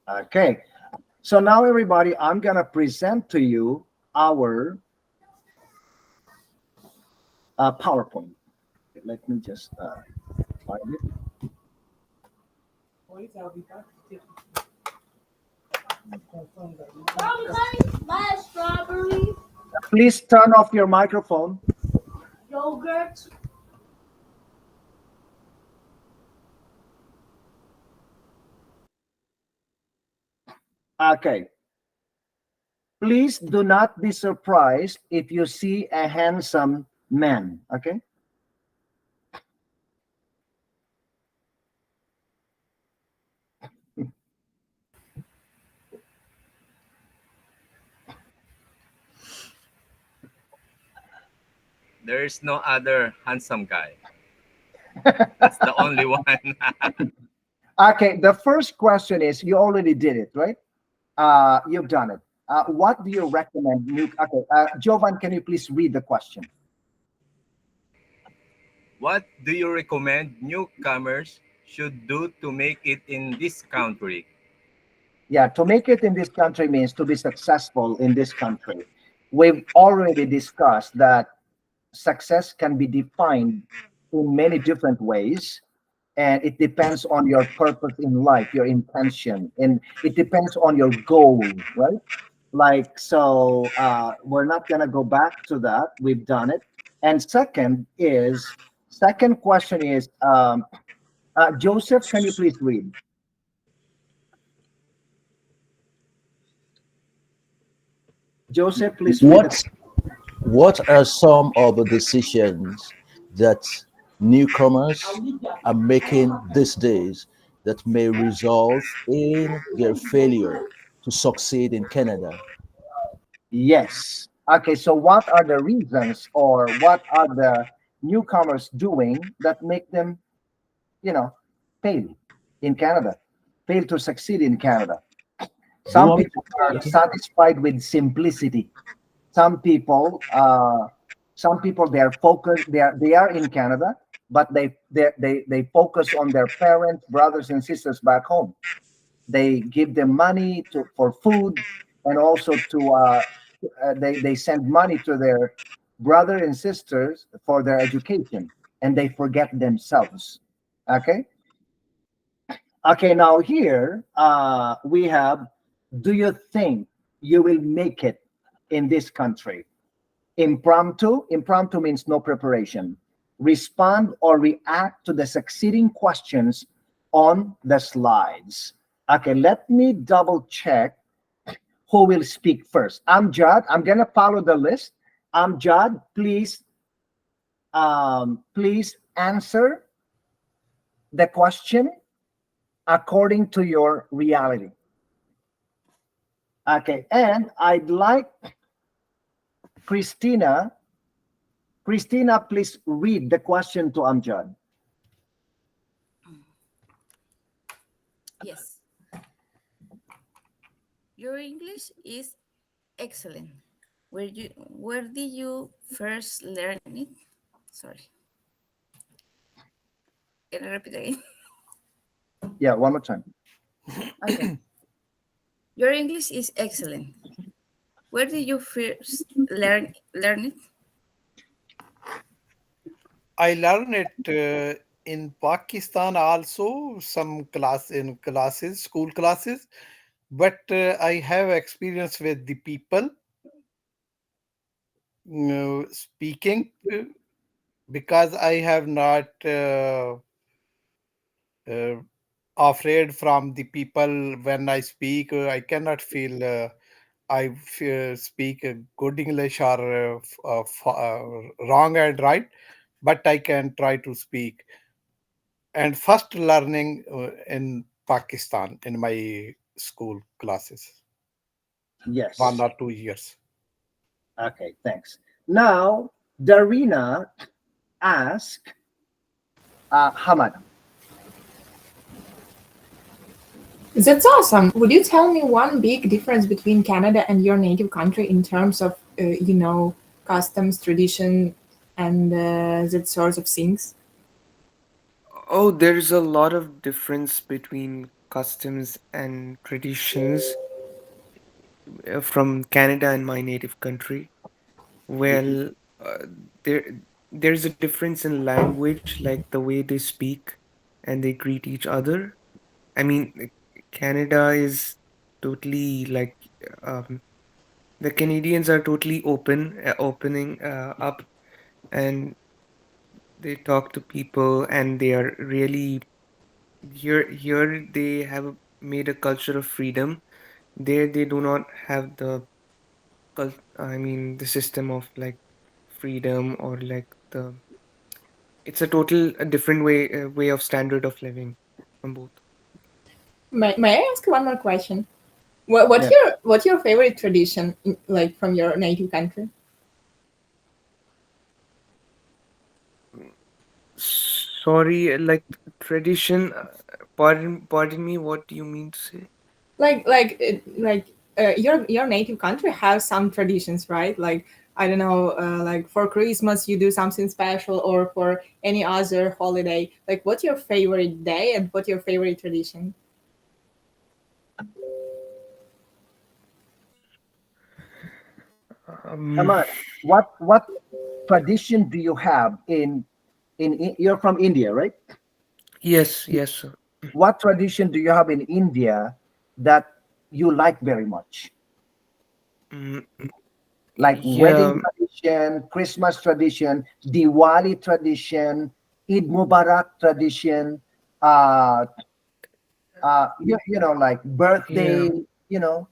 Okay. So now, everybody, I'm gonna present to you our PowerPoint. Let me just find it. My strawberry Please turn off your microphone. yogurt. Okay. Please do not be surprised if you see a handsome man. Okay. There's no other handsome guy. That's the only one. Okay. The first question is, you already did it, right? You've done it. What do you recommend? Okay. Jovan, can you please read the question? What do you recommend newcomers should do to make it in this country? Yeah, to make it in this country means to be successful in this country. We've already discussed that success can be defined in many different ways, and it depends on your purpose in life, your intention, and it depends on your goal, right? Like, so we're not gonna go back to that. We've done it. And second question is, Joseph, can you please read? Joseph, please read the. What what are some of the decisions that newcomers are making these days that may result in their failure to succeed in Canada? Yes. Okay, so what are the reasons, or what are the newcomers doing that make them, you know, fail in Canada, fail to succeed in Canada? Do you Some want me people are satisfied with simplicity. Some people, they are focused. They are in Canada, but they focus on their parents, brothers, and sisters back home. They give them money for food, and also they send money to their brother and sisters for their education, and they forget themselves. Okay. Okay, now here we have, do you think you will make it in this country? Impromptu means no preparation. Respond or react to the succeeding questions on the slides. Okay, let me double check who will speak first. Amjad, I'm gonna follow the list. Amjad, please answer the question according to your reality. Okay, and I'd like Christina. Christina, please read the question to Amjad. Yes. Your English is excellent. Where did you first learn it? Sorry. Can I repeat again? Yeah, one more time. Okay. Your English is excellent. Where did you first learn it? I learned it in Pakistan also, some classes, school classes, but I have experience with the people speaking because I have not uh, afraid from the people when I speak. I cannot feel speak good English or wrong and right, but I can try to speak. And first learning in Pakistan in my school classes, one Yes. or 2 years. Okay, thanks. Now, Darina asked Hamad. That's awesome. Would you tell me one big difference between Canada and your native country in terms of, customs, tradition, and that sorts of things? Oh, there's a lot of difference between customs and traditions from Canada and my native country. Well, uh, there there's a difference in language, like the way they speak and they greet each other. I mean, Canada is totally like um, the Canadians are totally opening up, and they talk to people, and they are really here. They have made a culture of freedom. There, they do not have I mean, the system of like freedom or like the. It's a total a different way of standard of living from both. May I ask one more question? Yeah. What's your favorite tradition, like from your native country? Sorry, like tradition. Pardon me. What do you mean to say? Your native country has some traditions, right? Like, I don't know, like for Christmas you do something special, or for any other holiday. Like, what's your favorite day and what's your favorite tradition? Um, Ahmad, what tradition do you have you're from India, right? yes, yes, sir. What tradition do you have in India that you like very much? Mm, Like wedding yeah, tradition, Christmas tradition, Diwali tradition, Eid Mubarak tradition, uh, like yeah, birthday, you know.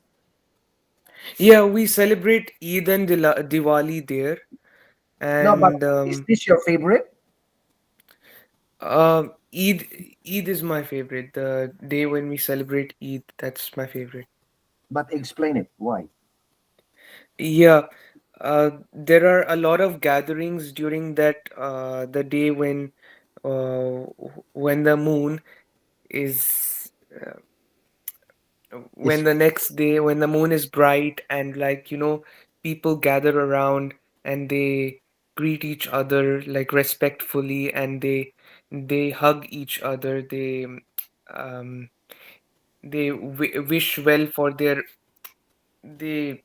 yeah. We celebrate Eid and Diwali there, No, but and is this your favorite? Eid is my favorite. The day when we celebrate Eid, that's my favorite. But explain it. Why? Yeah, there are a lot of gatherings during that the day when the moon is when It's the next day when the moon is bright, and like people gather around and they greet each other like respectfully, and they hug each other. Um they wish well for their they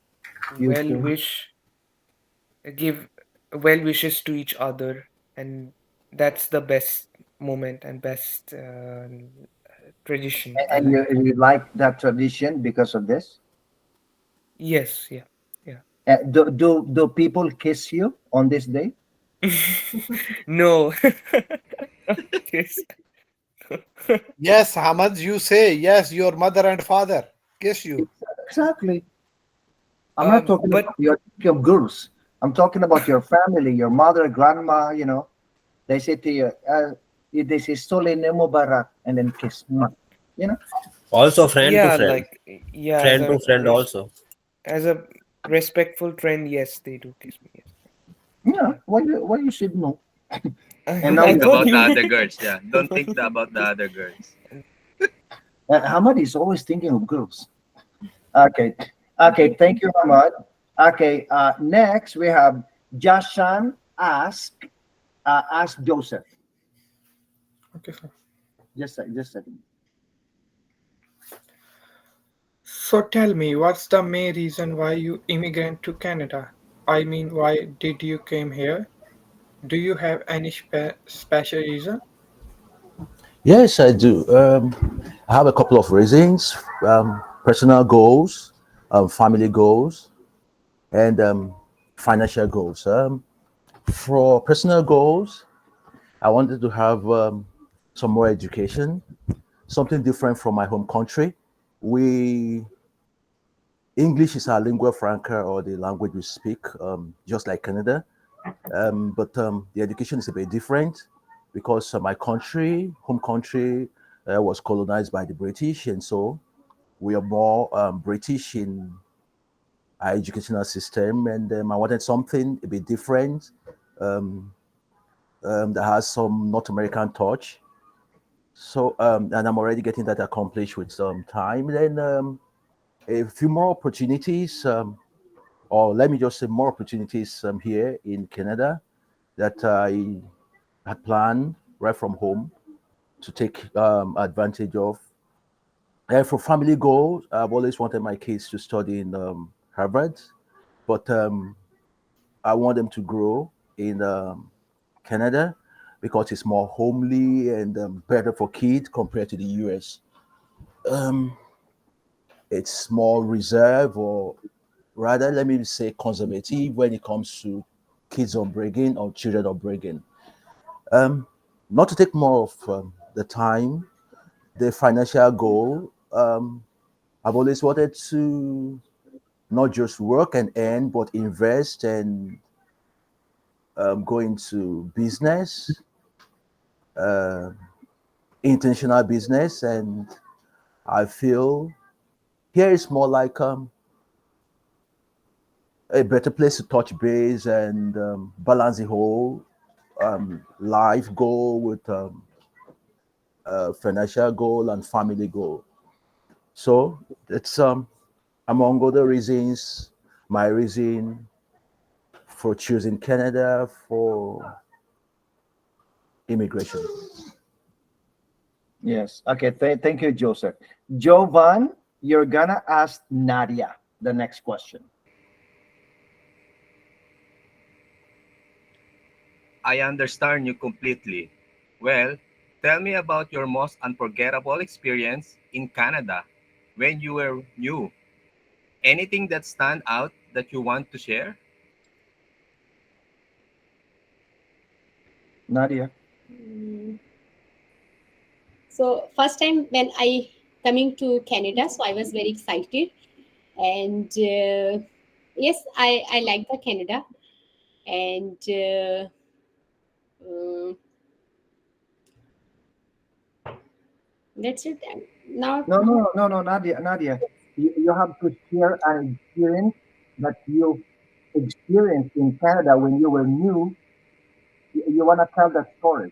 well future. wish give well wishes to each other, and that's the best moment and best tradition I And like. you like that tradition because of this? Yes, yeah, yeah. Do people kiss you on this day? No. Yes. Yes, Hamad, you say yes, your mother and father kiss you. Exactly. I'm not talking But about your girls. I'm talking about your family, your mother, grandma. They say to you, they say "Sole Mubarak" and then kiss. Mwah. You know? Also friend to yeah, friend, like yeah, friend to friend also. as a respectful trend, yes, they do kiss me. Yes. Yeah. Yeah. Why you should know? And Don't now I think you're thought about the you. other girls. Yeah, don't think about the other girls. Hamad is always thinking of girls. Okay. Okay. Thank you, Hamad. Okay. Next we have Jashan ask Joseph. Okay, sir. Just a second. So tell me, what's the main reason why you immigrant to Canada? I mean, why did you came here? Do you have any special reason? Yes, I do. I have a couple of reasons: personal goals, family goals, and financial goals. For personal goals, I wanted to have some more education, something different from my home country. We English is our lingua franca, or the language we speak, just like Canada. But the education is a bit different because my country, home country, was colonized by the British, and so we are more British in our educational system. And I wanted something a bit different, that has some North American touch. So, and I'm already getting that accomplished with some time. Then a few more opportunities, or let me just say more opportunities here in Canada that I had planned right from home to take advantage of. And for family goals, I've always wanted my kids to study in Harvard, but I want them to grow in Canada because it's more homely and better for kids compared to the US. Um, it's more reserved, or rather, let me say conservative when it comes to kids upbringing or children upbringing. Um, Not to take more of the time, the financial goal. I've always wanted to not just work and earn, but invest and go into business, uh, intentional business. And I feel here is more like a better place to touch base and balance the whole life goal with financial goal and family goal. So it's among other reasons, my reason for choosing Canada for immigration. Yes. Okay. Thank you, Joseph. Jovan, you're gonna ask Nadia the next question. I understand you completely. Well, tell me about your most unforgettable experience in Canada when you were new. Anything that stand out that you want to share? Nadia. Mm, So first time when I coming to Canada, so I was very excited, and yes, I like the Canada, and um, that's it. And now, No, no, no, no, Nadia, Nadia. You have to share an experience that you experienced in Canada when you were new. You want to tell that story.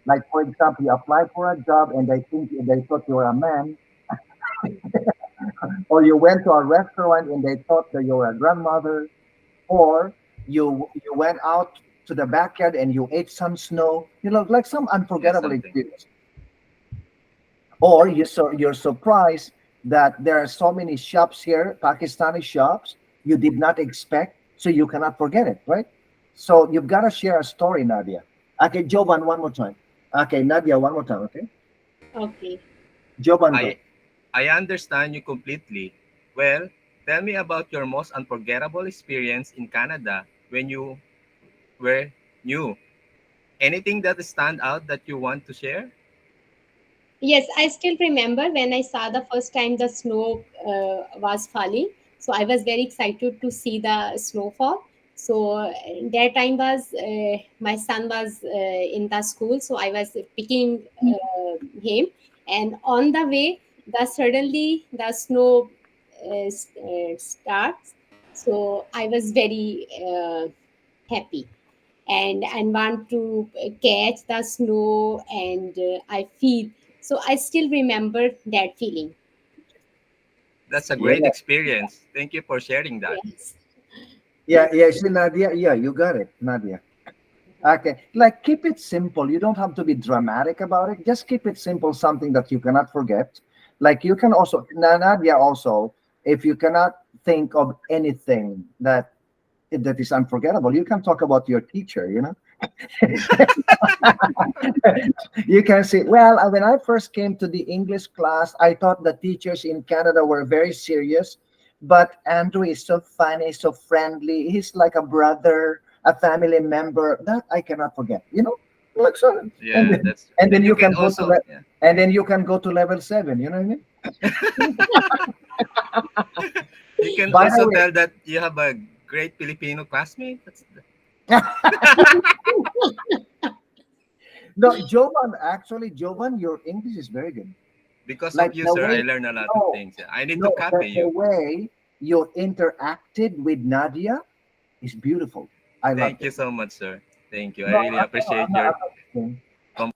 Like, for example, you applied for a job and they thought you were a man, or you went to a restaurant and they thought that you were a grandmother, or you went out to the backyard and you ate some snow. You know, like some Yeah, unforgettable something. experience. Or you're surprised that there are so many shops here, Pakistani shops, you did not expect, so you cannot forget it, right? So you've got to share a story, Nadia. Okay, Jovan, one more time. Okay, Nadia, one more time. Okay, okay. Jovan, I go. I understand you completely. Well, tell me about your most unforgettable experience in Canada when you were new. Anything that stand out that you want to share? Yes, I still remember when I saw the first time the snow was falling. So I was very excited to see the snowfall. So that time was my son was in the school, so I was picking him, and on the way, the suddenly the snow starts. So I was very happy and want to catch the snow, and I feel, so I still remember that feeling. That's a Yeah, great experience. Thank you for sharing that. Yes. yeah, yeah. See, Nadia, yeah, you got it, Nadia. Okay, like keep it simple. You don't have to be dramatic about it. Just keep it simple, something that you cannot forget. Like you can also, Nadia, also, if you cannot think of anything that is unforgettable, you can talk about your teacher. You know, you can say, well, when I first came to the English class, I thought the teachers in Canada were very serious, but Andrew is so funny, so friendly. He's like a brother, a family member. That I cannot forget. You know, like so, Yeah, that's and then and you you can can go to also yeah. and then you can go to level 7. You know what I mean? You can By the also way, tell that you have a great Filipino classmate. no, Jovan. Actually, Jovan, your English is very good. Because Like of you, the sir, way, I learned a lot of no, things. Yeah, I need to no, copy the you. way you interacted with Nadia is beautiful. I loved Thank you it. so much, sir. Thank you. I No, really I'm appreciate not, your I'm not kidding. com-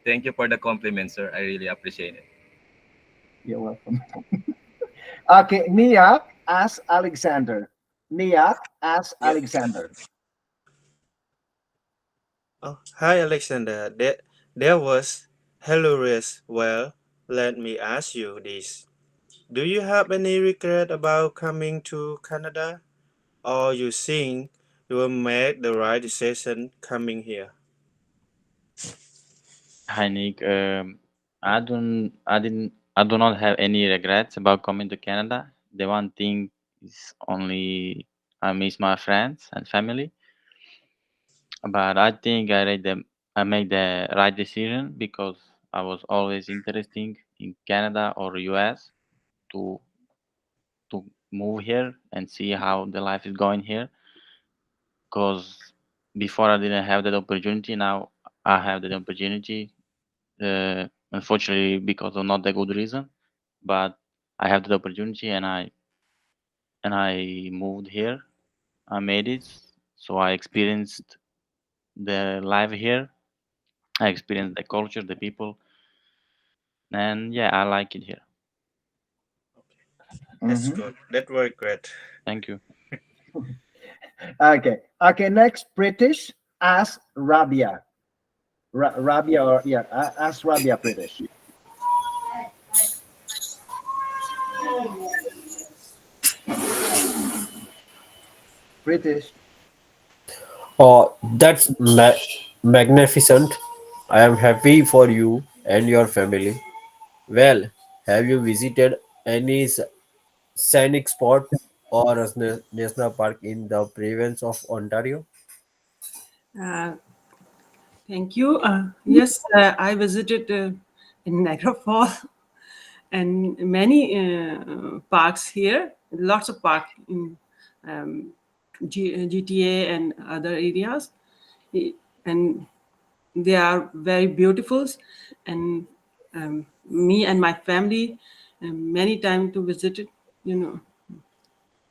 thank you for the compliment, sir. I really appreciate it. You're welcome. Okay, Niak, ask Alexander. Niak, ask Yeah. Alexander. Oh, hi, Alexander. There was hilarious. Well, Let me ask you this. Do you have any regret about coming to Canada? Or you think you will make the right decision coming here? Hi Nick. I do not have any regrets about coming to Canada. The one thing is only I miss my friends and family, but I think I made the right decision because I was always interested in Canada or US to to move here and see how the life is going here. Because before I didn't have that opportunity, now I have that opportunity. Unfortunately, because of not a good reason, but I have the opportunity and I moved here. I made it, so I experienced the life here. I experienced the culture, the people, and yeah, I like it here. That's Mhm. good. That very great. Thank you. Okay. Okay. Next, British. Ask Rabia. Rabia, or yeah, ask Rabia, British. British. Oh, that's magnificent. I am happy for you and your family. Well, have you visited any scenic spot or a national park in the province of Ontario? Uh, Thank you. Yes, I visited in Niagara Falls and many parks here. Lots of parks in um, GTA and other areas, and they are very beautiful. And me and my family, many times to visit it, you know,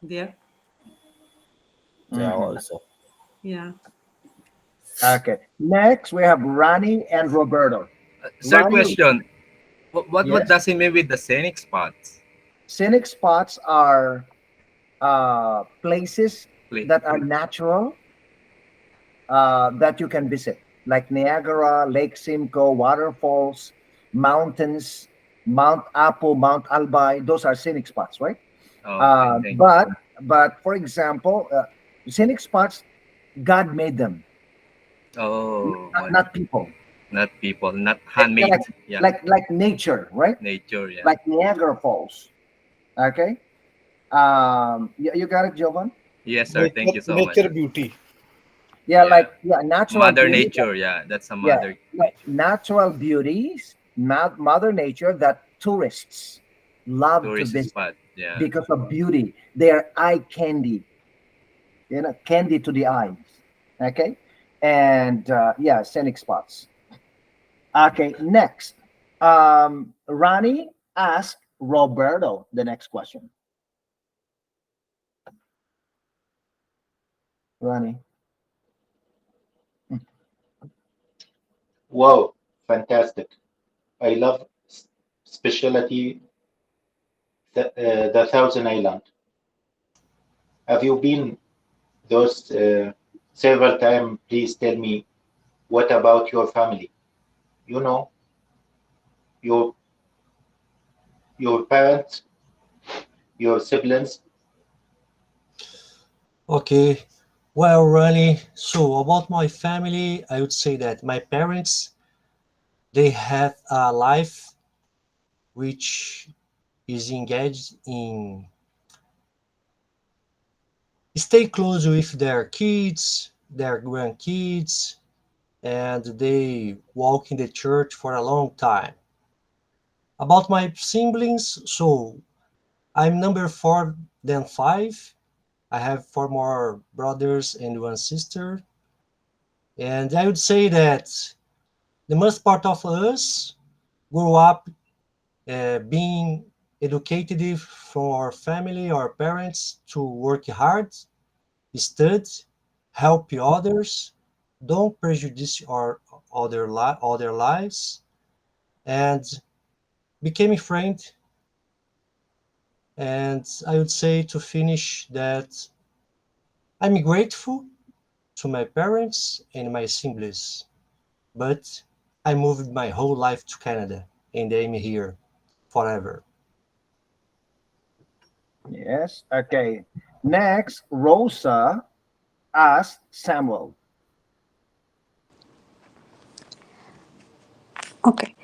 there. Yeah, Hmm. also. Yeah. Okay. Next, we have Rani and Roberto. Sir, Rani, question. What yes. does he mean with the scenic spots? Scenic spots are places Please. that are natural that you can visit, like Niagara, Lake Simcoe, waterfalls, mountains, Mount Apo, Mount Albay. Those are scenic spots, right? Okay, thank you. But for example, scenic spots, God made them, Oh, not people. not people, not Yeah, handmade. Yeah, like nature, right? nature. Yeah. Like Niagara Falls. Okay. You got it, Jovan. Yes, sir. Thank Nature, you so much. nature beauty. Yeah, Yeah. like yeah, natural Mother beauty. Nature. Yeah, that's a Yeah, Mother like Nature. natural beauties, Mother Nature that tourists love to Tourist visit spot. Yeah. because of beauty. They are eye candy, candy to the eyes. Okay, and yeah, scenic spots. Okay, next, Ronnie asked Roberto the next question. Ronnie. Wow, fantastic. I love specialty the Thousand Island. Have you been those several times? Please tell me what about your family? You know, your your parents, your siblings. Okay, well, really, so about my family, I would say that my parents, they have a life which is engaged in stay close with their kids, their grandkids, and they walk in the church for a long time. About my siblings, so I'm number four than five. I have four more brothers and one sister. And I would say that the most part of us grow up being educated from our family, our parents, to work hard, study, help others, don't prejudice our other lives, and became a friend. And I would say to finish that I'm grateful to my parents and my siblings, but I moved my whole life to Canada and I'm here. forever. Yes. Okay. Next, Rosa asked Samuel. Okay.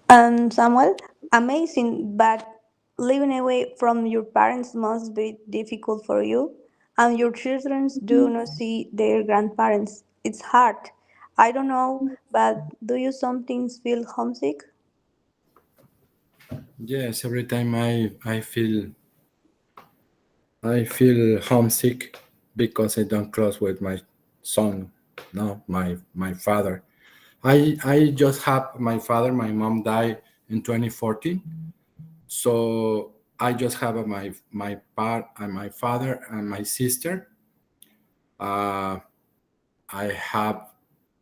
Samuel, amazing, but living away from your parents must be difficult for you. And your children do not see their grandparents. It's hard. I don't know, but do you sometimes feel homesick? Yes, every time I feel homesick because I don't close with my son, no, my father. I just have my father. My mom died in 2014, so I just have my part and my father and my sister. Uh, I have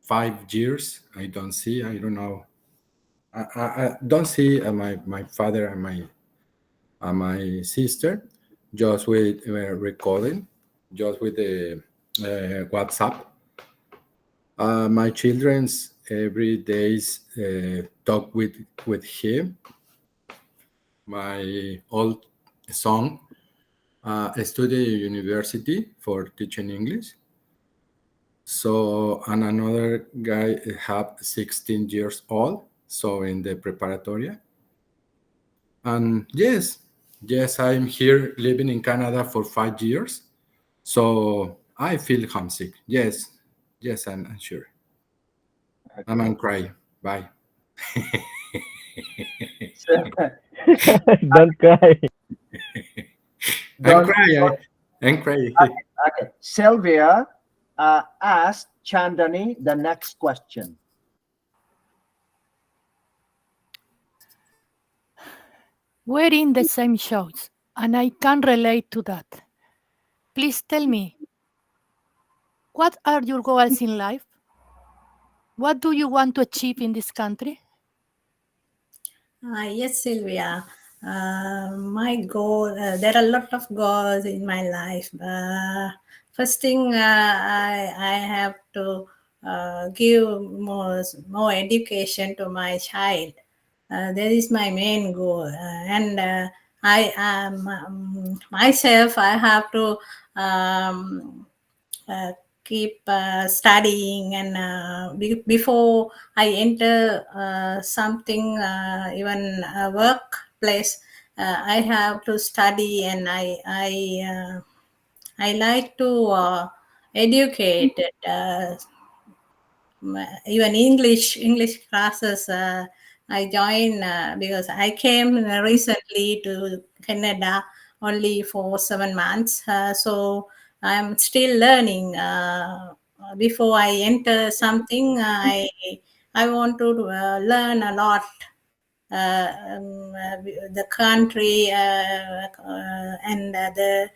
5 years. I don't see. I don't know. I don't see my father and my sister, just with recording, just with the WhatsApp. My children's every days talk with him. My old son study university for teaching English. So and another guy have 16 years old, so in the preparatoria. And yes, I'm here living in Canada for 5 years. So I feel homesick. Yes, I'm sure. I'm Okay. crying. Bye. So, Don't cry. I'm don't, crying. don't I'm crying. okay. Sylvia asked Chandani the next question. We're in the same shows, and I can relate to that. Please tell me, what are your goals in life? What do you want to achieve in this country? Yes, Sylvia. My goal, there are a lot of goals in my life. First thing, I have to give more education to my child. That is my main goal. And I myself, I have to uh, keep studying, and before I enter something, even a workplace, I have to study, and I like to educate. Even English classes I join because I came recently to Canada only for 7 months, so I'm still learning. Before I enter something, I want to learn a lot, the country, and the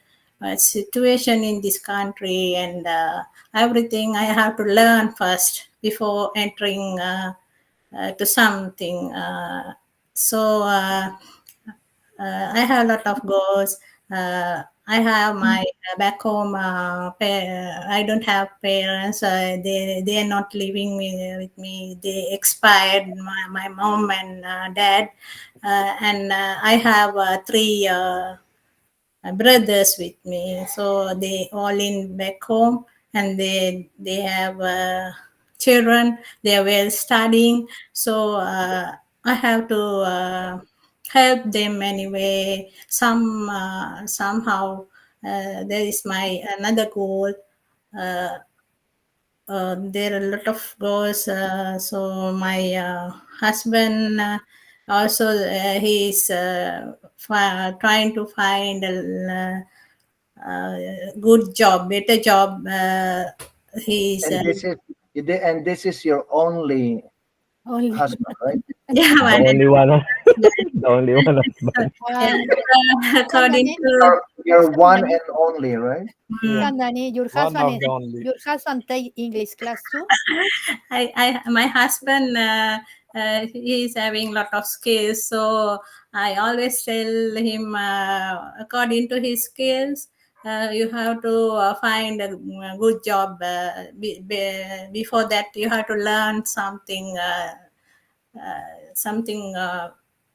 situation in this country, and everything I have to learn first before entering to something. I have a lot of goals. I have my back home. I don't have parents. They are not living with me. They expired. My mom and dad, and I have three brothers with me. So they all in back home, and they have children. They are well studying. So I have to help them anyway. Somehow there is my another goal. Uh, there are a lot of goals. So my husband also, he's trying to find good job, better job. He's And this is your only Only husband, right? yeah, The my only one, husband. the only one husband. Yeah, um, according Kandani, to You're one Kandani, and only, right? Yeah, Kandani, one of the only. your husband take English class too? my husband, he is having lot of skills, so I always tell him, according to his skills, you have to find a good job. Before that, you have to learn something. Something.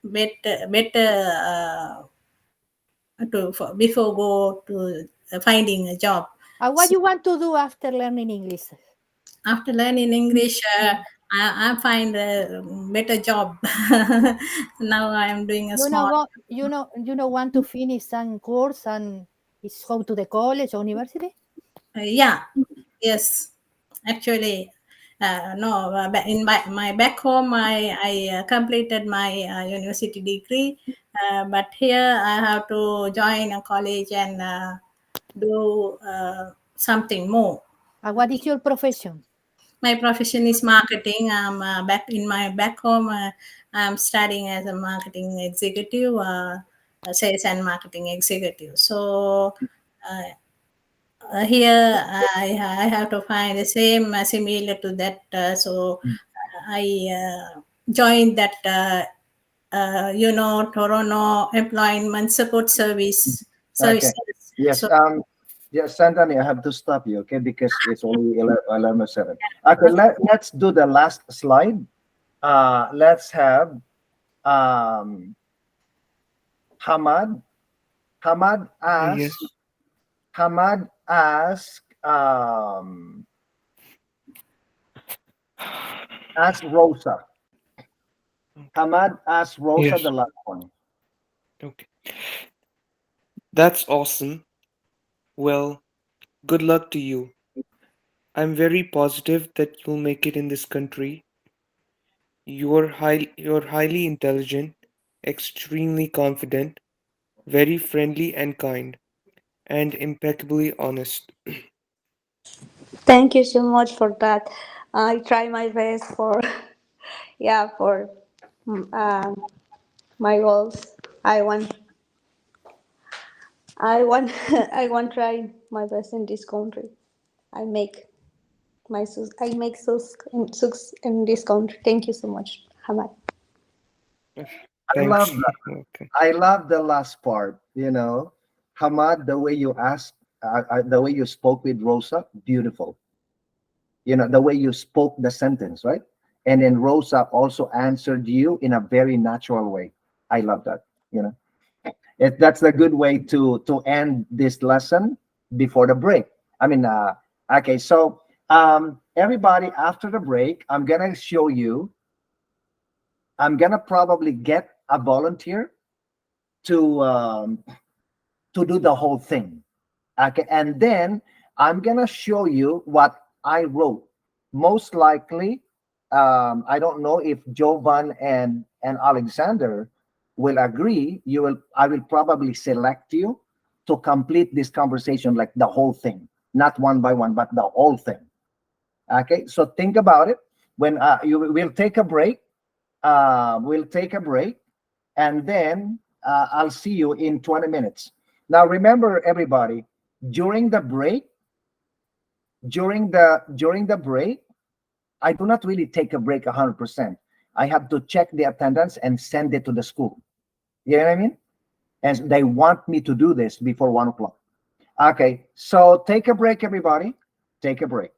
better before go to finding a job. What you want to do after learning English? After learning English, I find a better job. Now I am doing a small. You know want to finish some course and is go to the college or university? Yeah, yes. Actually, no. In my back home, I completed my university degree, but here I have to join a college and do something more. What is your profession? My profession is marketing. I'm back in my back home. I'm studying as a marketing executive, a sales and marketing executive. So uh, here I have to find the same similar to that. So I joined that. Toronto Employment Support Service Okay. services. Yes. So Yes, Santani, I have to stop you, okay, because it's only 11:07. Okay, let's do the last slide. Let's have um, Hamad. Hamad Yes. asked. Hamad asked. Asked Rosa. Hamad asked Rosa Yes. the last one. Okay. That's awesome. Well, good luck to you. I'm very positive that you'll make it in this country. You're highly intelligent, extremely confident, very friendly and kind, and impeccably honest. Thank you so much for that. I try my best for yeah for mm, um, my goals. I want I want try my best in this country. I make I make in this country. Thank you so much, Hamad. I love Thanks. that. Okay. I love the last part. Hamad, the way you asked, the way you spoke with Rosa, beautiful. The way you spoke the sentence, right? And then Rosa also answered you in a very natural way. I love that. That's a good way to end this lesson before the break. I mean, okay. So, everybody, after the break, I'm gonna show you. I'm gonna probably get a volunteer to um, to do the whole thing. Okay, and then I'm gonna show you what I wrote. Most likely, I don't know if Jovan and Alexander will agree. I will probably select you to complete this conversation, like the whole thing, not one by one, but the whole thing. Okay, so think about it. When you will take a break, we'll take a break, and then I'll see you in 20 minutes. Now, remember, everybody, during the break, during the break, I do not really take a break 100%. I have to check the attendance and send it to the school. You know what I mean? And they want me to do this before 1 o'clock. Okay, so take a break, everybody. Take a break.